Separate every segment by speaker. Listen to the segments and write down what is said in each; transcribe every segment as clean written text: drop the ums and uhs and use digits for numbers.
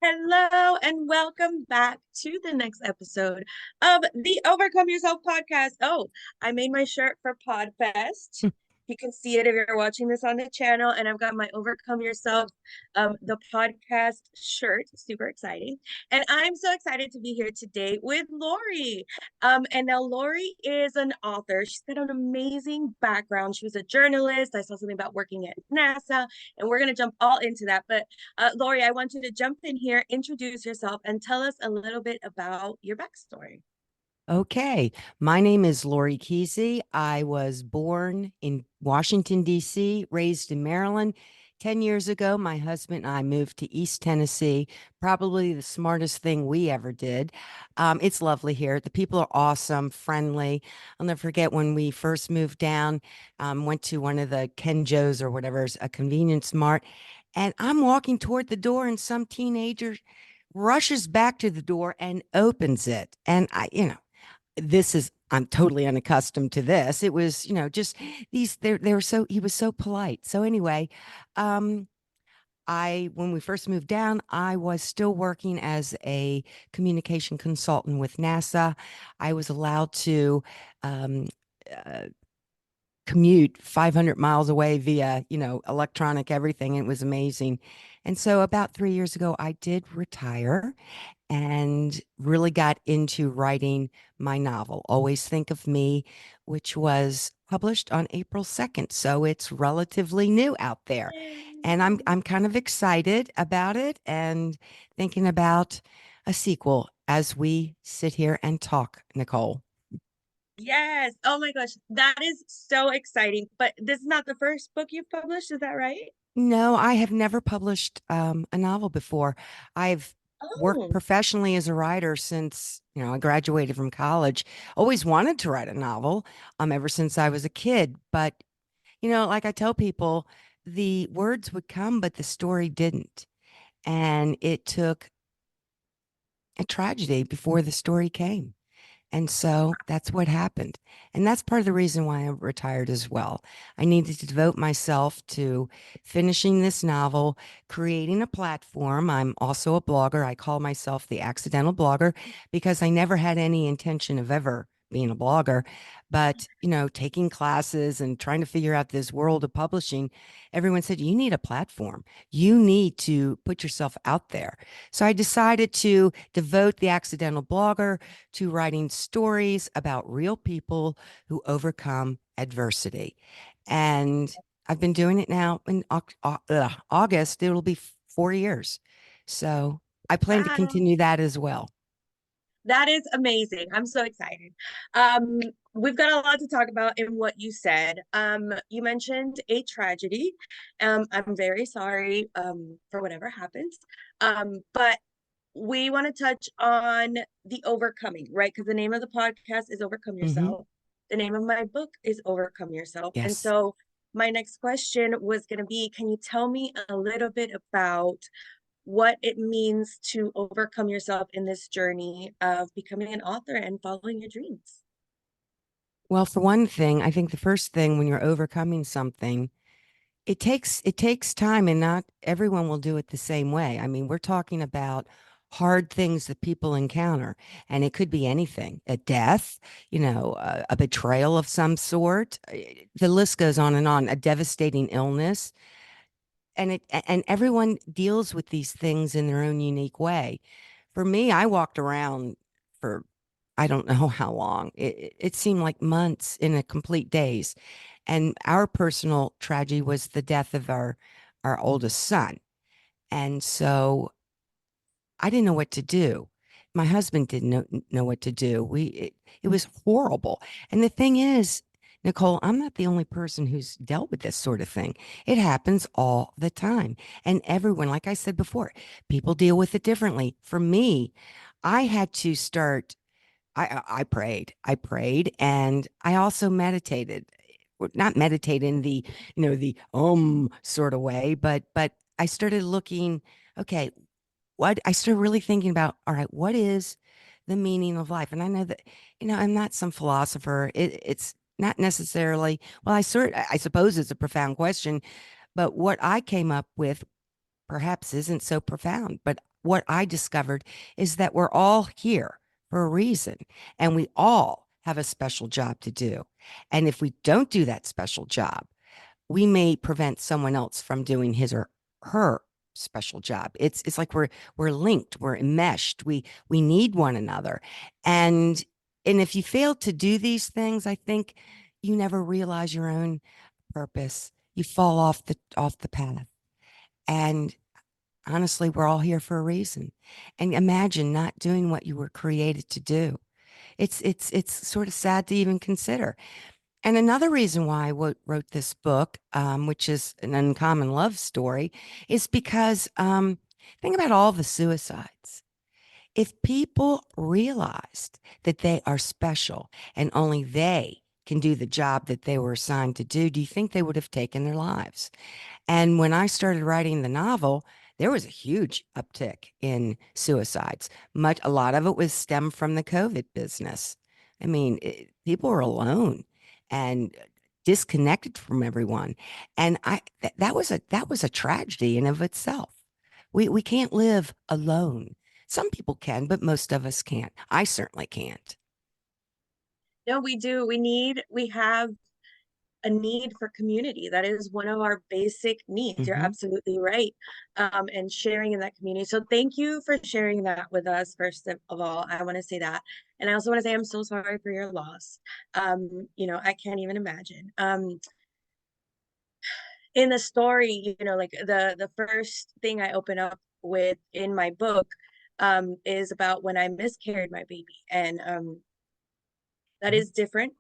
Speaker 1: Hello and welcome back to the next episode of the Overcome Yourself podcast. Oh, I made my shirt for Podfest. You can see it if you're watching this on the channel, and I've got my Overcome Yourself, the podcast shirt. Super exciting. And I'm so excited to be here today with Lori. And now Lori is an author. She's got an amazing background. She was a journalist. I saw something about working at NASA, and we're going to jump all into that. But Lori, I want you to jump in here, introduce yourself, and tell us a little bit about your backstory.
Speaker 2: Okay, my name is Lori Keesey. I was born in Washington, D.C., raised in Maryland. 10 years ago, my husband and I moved to East Tennessee, probably the smartest thing we ever did. It's lovely here. The people are awesome, friendly. I'll never forget when we first moved down, went to one of the Ken Joe's or whatever, a convenience mart, and I'm walking toward the door, and some teenager rushes back to the door and opens it. And I'm totally unaccustomed to this. It was, just they were so, he was so polite. So anyway, um, when we first moved down, I was still working as a communication consultant with NASA. I was allowed to, um, uh, commute 500 miles away via, electronic everything. It was amazing. And so about 3 years ago, I did retire and really got into writing my novel, Always Think of Me, which was published on April 2nd. So it's relatively new out there. And I'm kind of excited about it and thinking about a sequel as we sit here and talk, Nicole.
Speaker 1: Yes. Oh my gosh, that is so exciting. But this is not the first book you've published, is that right?
Speaker 2: No, I have never published a novel before. I've worked
Speaker 1: Oh,
Speaker 2: professionally as a writer since, I graduated from college. Always wanted to write a novel, ever since I was a kid. But, like I tell people, the words would come, but the story didn't. And it took a tragedy before the story came. And so that's what happened. And that's part of the reason why I retired as well. I needed to devote myself to finishing this novel, creating a platform. I'm also a blogger. I call myself the accidental blogger because I never had any intention of ever being a blogger. But, taking classes and trying to figure out this world of publishing, everyone said, you need a platform. You need to put yourself out there. So I decided to devote the accidental blogger to writing stories about real people who overcome adversity. And I've been doing it now in August. It'll be 4 years. So I plan to
Speaker 1: wow.
Speaker 2: continue that as well.
Speaker 1: That is amazing. I'm so excited. Um, we've got a lot to talk about in what you said. You mentioned a tragedy. I'm very sorry for whatever happens. But we want to touch on the overcoming, right? Because the name of the podcast is Overcome
Speaker 2: Hmm.
Speaker 1: Yourself. The name of my book is Overcome Yourself. And
Speaker 2: Yes.
Speaker 1: so my next question was going to be, can you tell me a little bit about what it means to overcome yourself in this journey of becoming an author and following your dreams?
Speaker 2: Well, for one thing, I think the first thing when you're overcoming something, it takes time and not everyone will do it the same way. I mean, we're talking about hard things that people encounter, and it could be anything, a death, a betrayal of some sort. The list goes on, a devastating illness. And everyone deals with these things in their own unique way. For me, I walked around for I don't know how long. It seemed like months in a complete daze. And our personal tragedy was the death of our oldest son. And so I didn't know what to do. My husband didn't know what to do. It was horrible. And the thing is, Nicole, I'm not the only person who's dealt with this sort of thing. It happens all the time. And everyone, like I said before, people deal with it differently. For me, I had to start I prayed. I prayed and I also meditated. Well, not meditate in the, the sort of way, but I started looking, okay, what I started really thinking about, all right, what is the meaning of life? And I know that, I'm not some philosopher. It's not necessarily, well, I suppose it's a profound question, but what I came up with perhaps isn't so profound. But what I discovered is that we're all here for a reason, and we all have a special job to do. And if we don't do that special job, we may prevent someone else from doing his or her special job. It's like we're linked, we're enmeshed. We need one another. And and if you fail to do these things, I think you never realize your own purpose. You fall off the path. And honestly, we're all here for a reason. And imagine not doing what you were created to do. It's sort of sad to even consider. And another reason why I wrote this book, which is an uncommon love story, is because think about all the suicides. If people realized that they are special and only they can do the job that they were assigned to do you think they would have taken their lives? And when I started writing the novel, there was a huge uptick in suicides. A lot of it was stemmed from the COVID business. I mean, people were alone and disconnected from everyone, and that was a tragedy in of itself. We can't live alone. Some people can, but most of us can't. I certainly can't.
Speaker 1: No, we do. We have a need for community. That is one of our basic needs. You're
Speaker 2: Hmm.
Speaker 1: absolutely right. And sharing in that community. So thank you for sharing that with us, first of all. I want to say that. And I also want to say I'm so sorry for your loss. I can't even imagine. In the story, like the first thing I open up with in my book is about when I miscarried my baby. And that is different,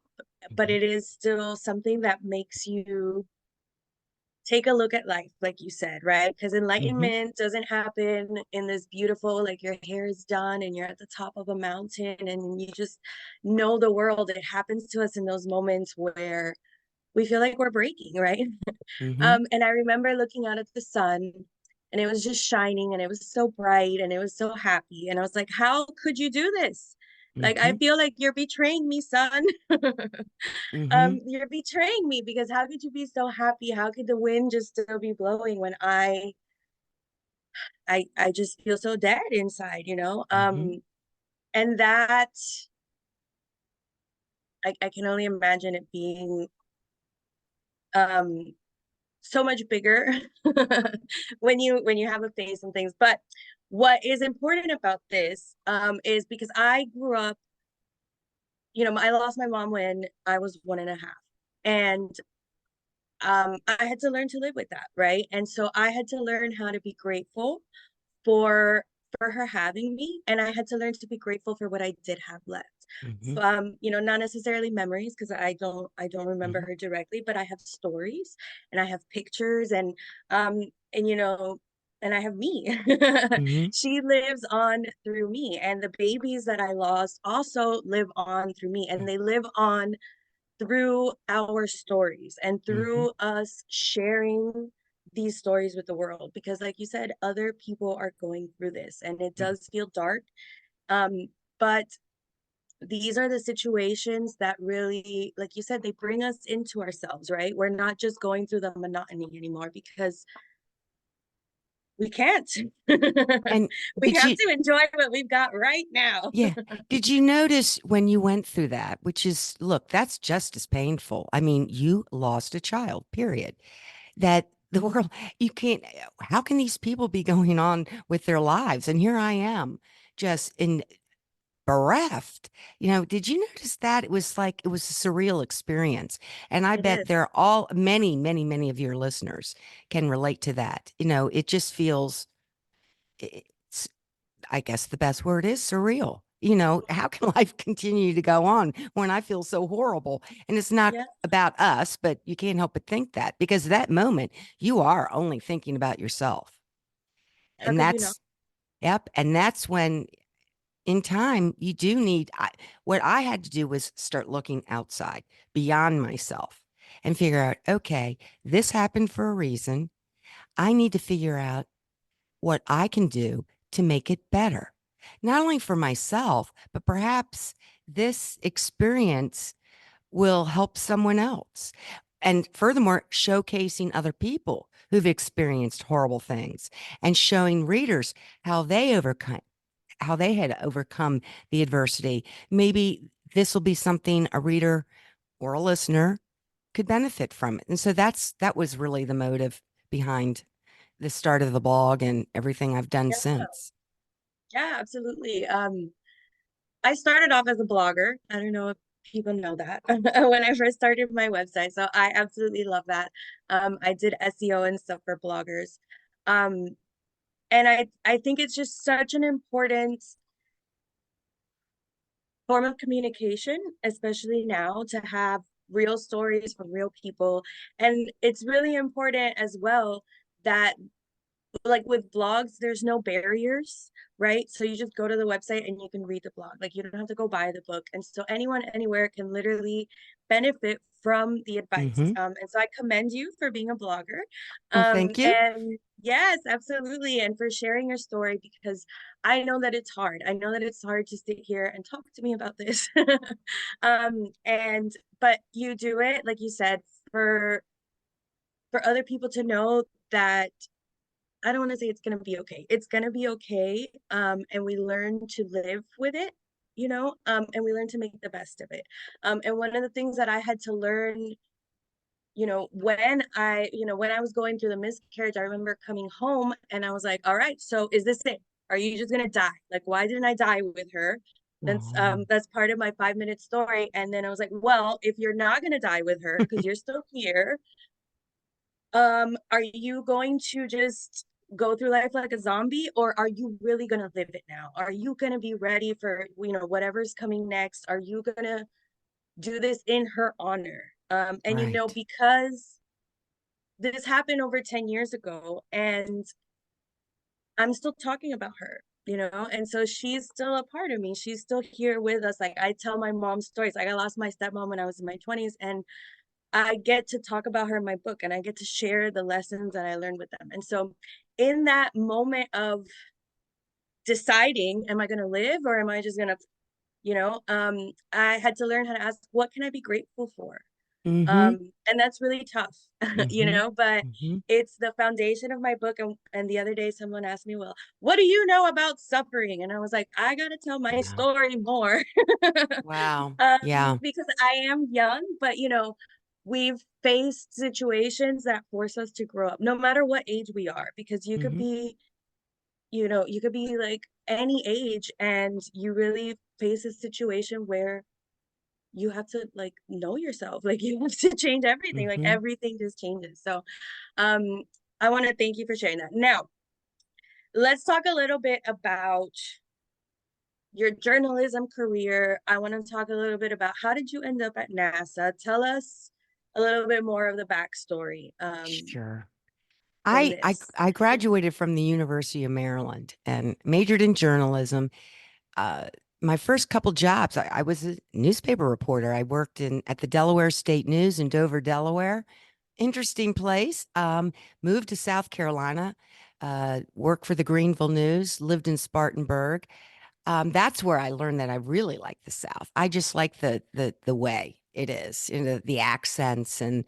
Speaker 1: but
Speaker 2: Hmm.
Speaker 1: it is still something that makes you take a look at life, like you said, right? Because
Speaker 2: Hmm.
Speaker 1: enlightenment doesn't happen in this beautiful, like your hair is done and you're at the top of a mountain and you just know the world. It happens to us in those moments where we feel like we're breaking, right?
Speaker 2: Hmm.
Speaker 1: And I remember looking out at the sun and it was just shining and it was so bright and it was so happy. And I was like, how could you do this? Like, I
Speaker 2: Hmm.
Speaker 1: feel like you're betraying me, son.
Speaker 2: Hmm.
Speaker 1: You're betraying me because how could you be so happy? How could the wind just still be blowing when I just feel so dead inside?
Speaker 2: Hmm.
Speaker 1: And that I can only imagine it being um so much bigger when you have a face and things. But what is important about this is because I grew up, I lost my mom when I was 1.5. And I had to learn to live with that, right? And so I had to learn how to be grateful for for her having me, and I had to learn to be grateful for what I did have left.
Speaker 2: Hmm.
Speaker 1: Not necessarily memories because I don't remember
Speaker 2: Hmm.
Speaker 1: her directly, but I have stories and I have pictures um and you know and I have me.
Speaker 2: Hmm.
Speaker 1: She lives on through me, and the babies that I lost also live on through me, and they live on through our stories and
Speaker 2: Hmm.
Speaker 1: through us sharing these stories with the world, because like you said, other people are going through this and it does feel dark, um but these are the situations that really, like you said, they bring us into ourselves, right? We're not just going through the monotony anymore because we can't.
Speaker 2: And
Speaker 1: We
Speaker 2: did
Speaker 1: have
Speaker 2: you,
Speaker 1: to enjoy what we've got right now.
Speaker 2: yeah, did you notice when you went through that, which is, look, that's just as painful. I mean, you lost a child, period. That the world, you can't, how can these people be going on with their lives? And here I am, just in bereft. Did you notice that? It was like, it was a surreal experience. And I
Speaker 1: It
Speaker 2: bet
Speaker 1: is.
Speaker 2: there are all many, many, many of your listeners can relate to that. It just feels, it's, I guess the best word is surreal. How can life continue to go on when I feel so horrible? And it's not
Speaker 1: Yeah.
Speaker 2: about us, but you can't help but think that because that moment you are only thinking about yourself.
Speaker 1: How
Speaker 2: And
Speaker 1: could you know?
Speaker 2: that's, yep. And that's when in time you do need, what I had to do was start looking outside beyond myself and figure out, okay, this happened for a reason. I need to figure out what I can do to make it better, not only for myself, but perhaps this experience will help someone else. And furthermore, showcasing other people who've experienced horrible things and showing readers how they overcome how they had overcome the adversity. Maybe this will be something a reader or a listener could benefit from it. And so that was really the motive behind the start of the blog and everything I've done
Speaker 1: Yeah,
Speaker 2: since.
Speaker 1: yeah, absolutely. I started off as a blogger. I don't know if people know that when I first started my website. So I absolutely love that. I did SEO and stuff for bloggers. Um, and I think it's just such an important form of communication, especially now, to have real stories from real people. And it's really important as well that, like with blogs, there's no barriers, right? So you just go to the website and you can read the blog. Like you don't have to go buy the book. And so anyone anywhere can literally benefit from the advice.
Speaker 2: Mm-hmm.
Speaker 1: And so I commend you for being a blogger.
Speaker 2: Well, thank you.
Speaker 1: And yes, absolutely. And for sharing your story, because I know that it's hard. I know that it's hard to sit here and talk to me about this. And but you do it, like you said, for other people to know that I don't want to say it's going to be okay. It's going to be okay. And we learn to live with it, and we learn to make the best of it. And one of the things that I had to learn, when I was going through the miscarriage, I remember coming home and I was like, all right, so is this it? Are you just going to die? Like, why didn't I die with her?
Speaker 2: Oh,
Speaker 1: That's part of my 5 minute story. And then I was like, well, if you're not going to die with her because you're still here, are you going to just go through life like a zombie, or are you really going to live it now? Are you going to be ready for, whatever's coming next? Are you going to do this in her honor? And
Speaker 2: right.
Speaker 1: because this happened over 10 years ago and I'm still talking about her, and so she's still a part of me. She's still here with us. Like I tell my mom's stories. Like I lost my stepmom when I was in my 20s, and I get to talk about her in my book and I get to share the lessons that I learned with them. And so in that moment of deciding, am I going to live or am I just going to, I had to learn how to ask, what can I be grateful for?
Speaker 2: Mm-hmm.
Speaker 1: And that's really tough,
Speaker 2: Mm-hmm.
Speaker 1: but
Speaker 2: Mm-hmm.
Speaker 1: it's the foundation of my book. And the other day someone asked me, well, what do you know about suffering? And I was like, I got to tell my
Speaker 2: Yeah.
Speaker 1: story more.
Speaker 2: Wow. Yeah.
Speaker 1: Because I am young, but we've faced situations that force us to grow up, no matter what age we are, because
Speaker 2: Mm-hmm.
Speaker 1: you could be like any age and you really face a situation where you have to like know yourself, like you have to change everything, like
Speaker 2: Mm-hmm.
Speaker 1: everything just changes. So, um, I want to thank you for sharing that. Now, let's talk a little bit about your journalism career. I want to talk a little bit about how did you end up at NASA? Tell us a little bit more of the backstory
Speaker 2: Sure.
Speaker 1: from
Speaker 2: I
Speaker 1: this.
Speaker 2: I graduated from the University of Maryland and majored in journalism. Uh, my first couple jobs, I was a newspaper reporter. I worked in at the Delaware State News in Dover, Delaware. Interesting place. Moved to South Carolina, worked for the Greenville News, lived in Spartanburg. That's where I learned that I really like the South. I just like the way it is, the accents, and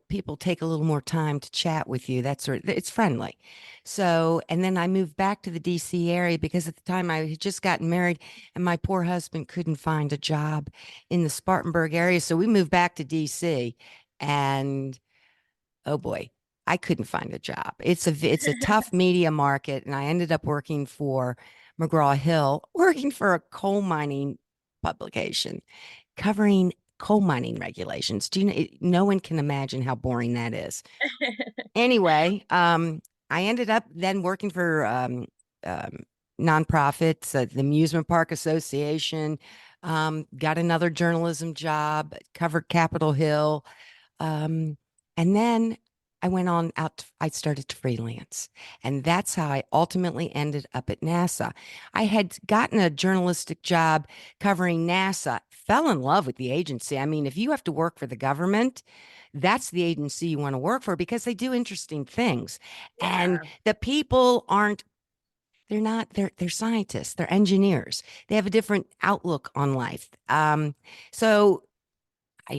Speaker 2: people take a little more time to chat with you. That's sort of, it's friendly. So, and then I moved back to the DC area because at the time I had just gotten married, and my poor husband couldn't find a job in the Spartanburg area. So we moved back to DC, and oh boy, I couldn't find a job. It's a tough media market, and I ended up working for McGraw-Hill, working for a coal mining publication, covering coal mining regulations. Do you know? No one can imagine how boring that is. Anyway, I ended up then working for um, nonprofits, the Amusement Park Association. Got another journalism job, covered Capitol Hill, and then I went on out, I started to freelance. And that's how I ultimately ended up at NASA. I had gotten a journalistic job covering NASA, fell in love with the agency. I mean, if you have to work for the government, that's the agency you want to work for because they do interesting things. And
Speaker 1: Yeah.
Speaker 2: the people aren't they're not they're scientists, they're engineers. They have a different outlook on life. So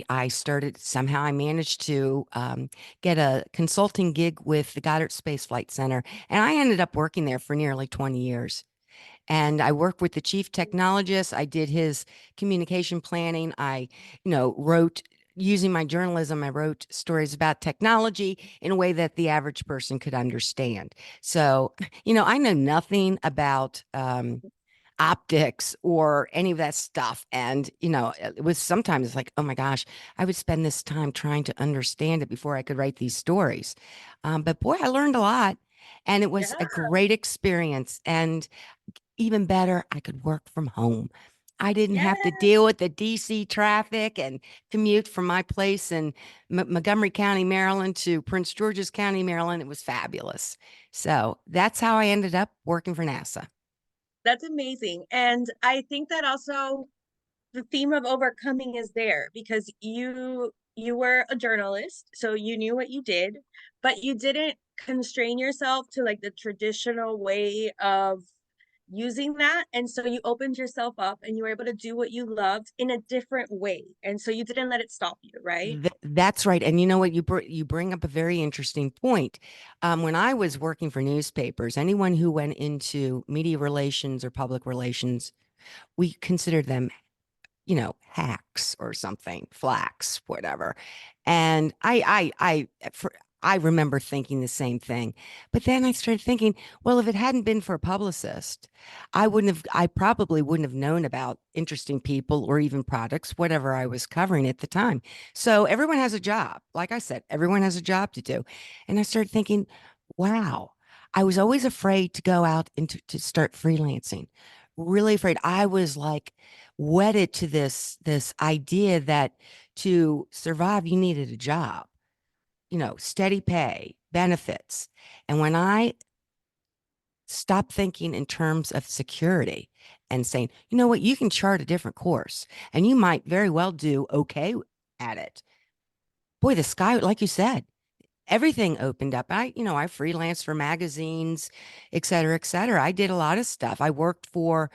Speaker 2: I started somehow I managed to get a consulting gig with the Goddard Space Flight Center, and I ended up working there for nearly 20 years. And I worked with the chief technologist. I did his communication planning. Wrote using my journalism. I wrote stories about technology in a way that the average person could understand. So, I know nothing about optics or any of that stuff. And, it was sometimes like, oh my gosh, I would spend this time trying to understand it before I could write these stories. But boy, I learned a lot. And it was
Speaker 1: Yeah.
Speaker 2: a great experience. And even better, I could work from home. I didn't have to
Speaker 1: Yes.
Speaker 2: deal with the DC traffic and commute from my place in Montgomery County, Maryland to Prince George's County, Maryland. It was fabulous. So that's how I ended up working for NASA.
Speaker 1: That's amazing. And I think that also the theme of overcoming is there because you were a journalist, so you knew what you did, but you didn't constrain yourself to like the traditional way of using that. And so you opened yourself up and you were able to do what you loved in a different way. And so you didn't let it stop you, right?
Speaker 2: That's right. And you know what? You bring up a very interesting point. When I was working for newspapers, anyone who went into media relations or public relations, we considered them hacks or something, flax, whatever. And I remember thinking the same thing. But then I started thinking, well, if it hadn't been for a publicist, I probably wouldn't have known about interesting people or even products, whatever I was covering at the time. So everyone has a job. Like I said, everyone has a job to do. And I started thinking, wow, I was always afraid to go out and to start freelancing. Really afraid. I was like, wedded to this idea that to survive you needed a job, steady pay, benefits. And when I stopped thinking in terms of security and saying, you know what, you can chart a different course and you might very well do okay at it. Boy, the sky, like you said, everything opened up. I freelanced for magazines, et cetera, et cetera. I did a lot of stuff. I worked for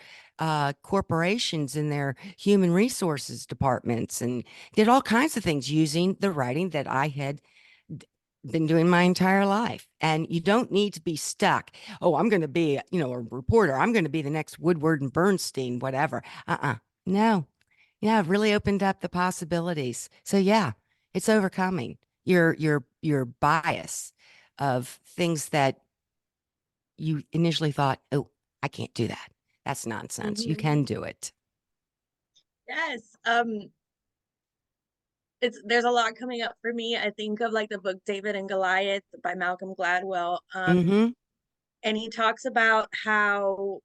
Speaker 2: corporations in their human resources departments and did all kinds of things using the writing that I had been doing my entire life. And you don't need to be stuck. Oh, I'm going to be, a reporter. I'm going to be the next Woodward and Bernstein, whatever. No. Yeah, it really opened up the possibilities. So yeah, it's overcoming your bias of things that you initially thought, oh, I can't do that. That's nonsense. You
Speaker 1: Mhm.
Speaker 2: can do it.
Speaker 1: Yes. It's there's a lot coming up for me. I think of like the book David and Goliath by Malcolm Gladwell.
Speaker 2: Mm-hmm.
Speaker 1: And he talks about how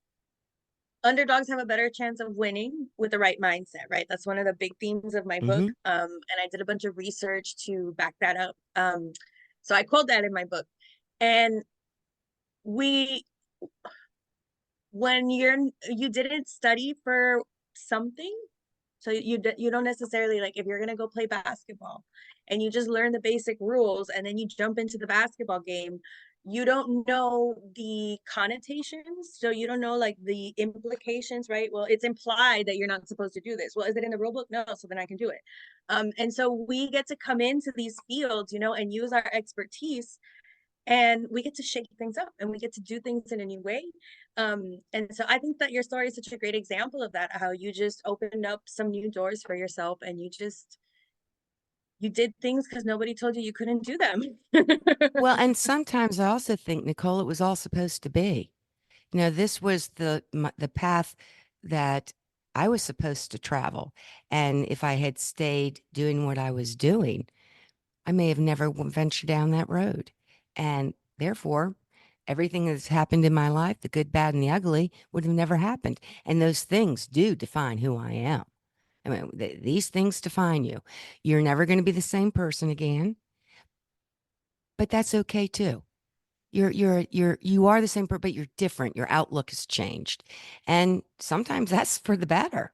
Speaker 1: underdogs have a better chance of winning with the right mindset, right? That's one of the big themes of my book.
Speaker 2: Mm-hmm.
Speaker 1: And I did a bunch of research to back that up. So I quote that in my book. And we when you didn't study for something, so you don't necessarily like if you're going to go play basketball and you just learn the basic rules and then you jump into the basketball game, you don't know the connotations, so you don't know like the implications, right? Well, it's implied that you're not supposed to do this. Well, is it in the rule book? No, so then I can do it. And so we get to come into these fields, and use our expertise, and we get to shake things up and we get to do things in a new way. And so I think that your story is such a great example of that, how you just opened up some new doors for yourself and you did things because nobody told you you couldn't do them.
Speaker 2: Well, and sometimes I also think, Nicole, it was all supposed to be. This was the path that I was supposed to travel. And if I had stayed doing what I was doing, I may have never ventured down that road. And therefore, everything that's happened in my life, the good, bad, and the ugly, would have never happened. And those things do define who I am. I mean, these things define you. You're never going to be the same person again, but that's okay too. You are the same person, but you're different. Your outlook has changed. And sometimes that's for the better.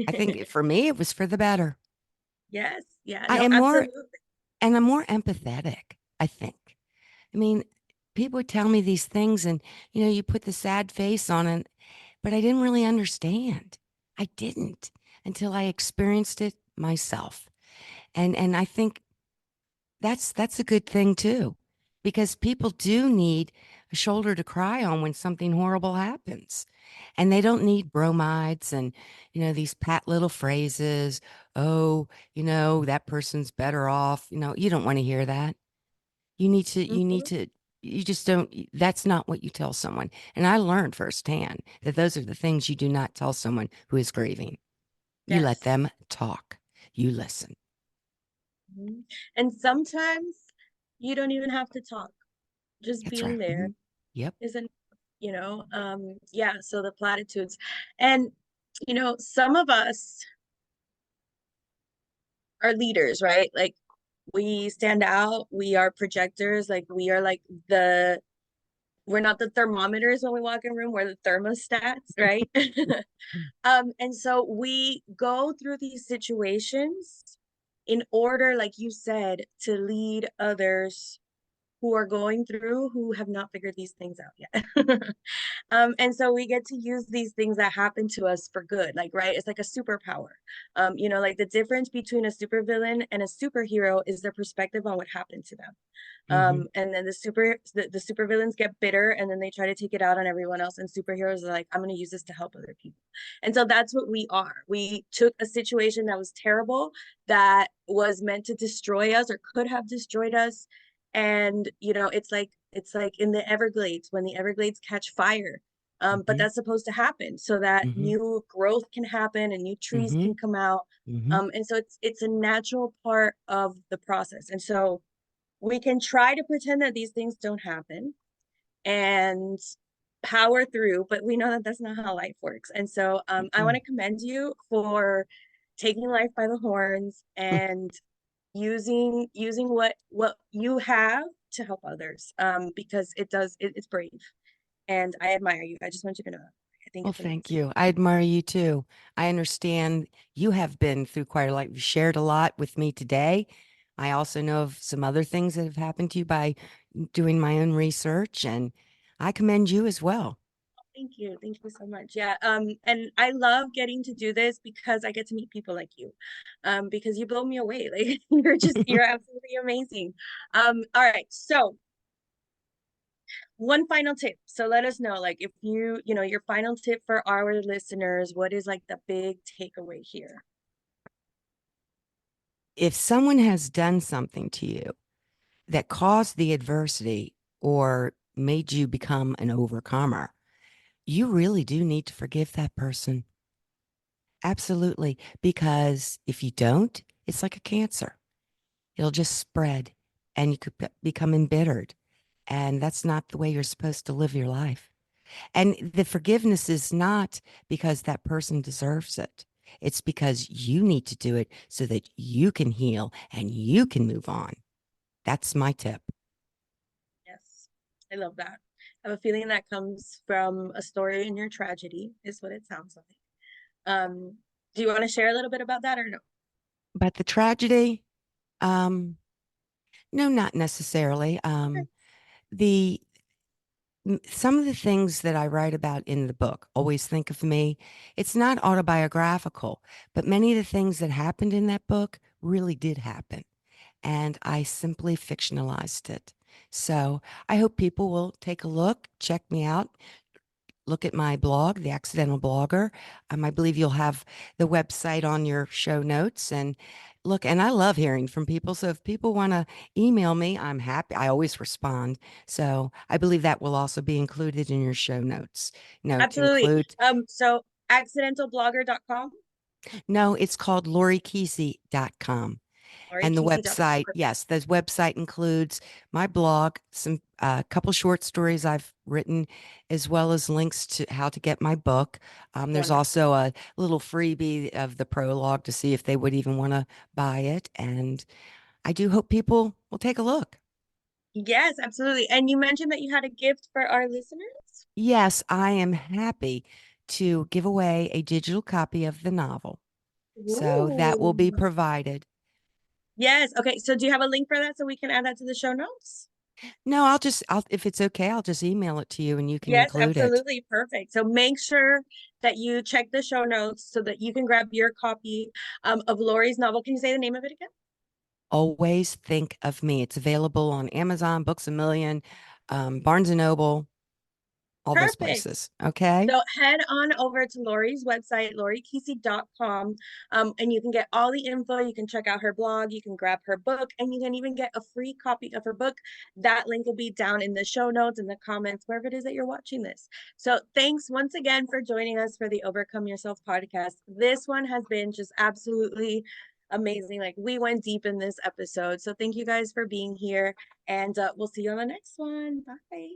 Speaker 2: I think for me, it was for the better.
Speaker 1: Yes, yeah,
Speaker 2: I
Speaker 1: no,
Speaker 2: am more,
Speaker 1: absolutely.
Speaker 2: and I'm more empathetic, I think. I mean, people would tell me these things and, you put the sad face on it, but I didn't really understand. I didn't until I experienced it myself. And I think that's a good thing too, because people do need a shoulder to cry on when something horrible happens. And they don't need bromides and, these pat little phrases. Oh, that person's better off. You don't want to hear that. You need
Speaker 1: Mhm.
Speaker 2: to, you just don't, that's not what you tell someone. And I learned firsthand that those are the things you do not tell someone who is grieving. You let
Speaker 1: Yes.
Speaker 2: them talk, you listen.
Speaker 1: Mhm. And sometimes you don't even have to talk. Just
Speaker 2: That's
Speaker 1: being
Speaker 2: right.
Speaker 1: there
Speaker 2: Mhm. Yep.
Speaker 1: isn't, yeah, so the platitudes. And, some of us are leaders, right? Like we stand out, we are projectors, like we are like we're not the thermometers when we walk in a room, we're the thermostats, right? And so we go through these situations in order, like you said, to lead others who are going through who have not figured these things out yet. And so we get to use these things that happen to us for good, like, right? It's like a superpower. Like the difference between a supervillain and a superhero is their perspective on what happened to them.
Speaker 2: Hmm.
Speaker 1: And then the supervillains get bitter and then they try to take it out on everyone else. And superheroes are like, I'm gonna use this to help other people. And so that's what we are. We took a situation that was terrible, that was meant to destroy us or could have destroyed us. And it's like in the Everglades when the Everglades catch fire. But
Speaker 2: Hmm.
Speaker 1: that's supposed to happen so that
Speaker 2: Hmm.
Speaker 1: new growth can happen and new trees
Speaker 2: Hmm.
Speaker 1: can come out.
Speaker 2: Hmm.
Speaker 1: And so it's a natural part of the process. And so we can try to pretend that these things don't happen and power through, but we know that that's not how life works. And so I want to commend you for taking life by the horns and using what you have to help others, because it's brave, and I admire you. I just want you to know that. I think
Speaker 2: Well,
Speaker 1: it's
Speaker 2: thank
Speaker 1: amazing.
Speaker 2: you. I admire you too. I understand you have been through quite a lot. You shared a lot with me today. I also know of some other things that have happened to you by doing my own research, and I commend you as well.
Speaker 1: Thank you so much. Yeah, and I love getting to do this because I get to meet people like you, because you blow me away. Like you're absolutely amazing. All right, so one final tip. So let us know, like, if your final tip for our listeners, what is like the big takeaway here?
Speaker 2: If someone has done something to you that caused the adversity or made you become an overcomer, you really do need to forgive that person. Absolutely. Because if you don't, it's like a cancer. It'll just spread and you could become embittered. And that's not the way you're supposed to live your life. And the forgiveness is not because that person deserves it. It's because you need to do it so that you can heal and you can move on. That's my tip.
Speaker 1: Yes, I love that. I have a feeling that comes from a story in your tragedy, is what it sounds like. Do you want to share a little bit about that or no?
Speaker 2: But the tragedy, um, no, not necessarily.
Speaker 1: Okay.
Speaker 2: The Some of the things that I write about in the book, Always Think of Me, it's not autobiographical, but many of the things that happened in that book really did happen. And I simply fictionalized it. So I hope people will take a look, check me out, look at my blog, The Accidental Blogger. I believe you'll have the website on your show notes. And look, and I love hearing from people. So if people want to email me, I'm happy. I always respond. So I believe that will also be included in your show notes. To
Speaker 1: Absolutely.
Speaker 2: include,
Speaker 1: So accidentalblogger.com
Speaker 2: no, it's called LoriKeesey.com.
Speaker 1: or
Speaker 2: And the
Speaker 1: keesey.com.
Speaker 2: website,
Speaker 1: Perfect.
Speaker 2: yes, the website includes my blog, some a couple short stories I've written, as well as links to how to get my book. There's
Speaker 1: Wonderful.
Speaker 2: also a little freebie of the prologue to see if they would even want to buy it. And I do hope people will take a look.
Speaker 1: Yes, absolutely. And you mentioned that you had a gift for our listeners.
Speaker 2: Yes, I am happy to give away a digital copy of the novel. So that will be
Speaker 1: Ooh.
Speaker 2: provided.
Speaker 1: Yes. Okay. So do you have a link for that so we can add that to the show notes?
Speaker 2: No, if it's okay, I'll just email it to you and you can
Speaker 1: Yes,
Speaker 2: include it.
Speaker 1: absolutely. Perfect. So make sure that you check the show notes so that you can grab your copy of Lori's novel. Can you say the name of it again?
Speaker 2: always think of me. It's available on Amazon, Books a Million, Barnes and Noble, all those
Speaker 1: Perfect.
Speaker 2: places. Okay.
Speaker 1: So head on over to Lori's website, lorikeesey.com, and you can get all the info. You can check out her blog, you can grab her book, and you can even get a free copy of her book. That link will be down in the show notes, in the comments, wherever it is that you're watching this. So thanks once again for joining us for the Overcome Yourself podcast. This one has been just absolutely amazing. Like, we went deep in this episode. So thank you guys for being here, and we'll see you on the next one. Bye.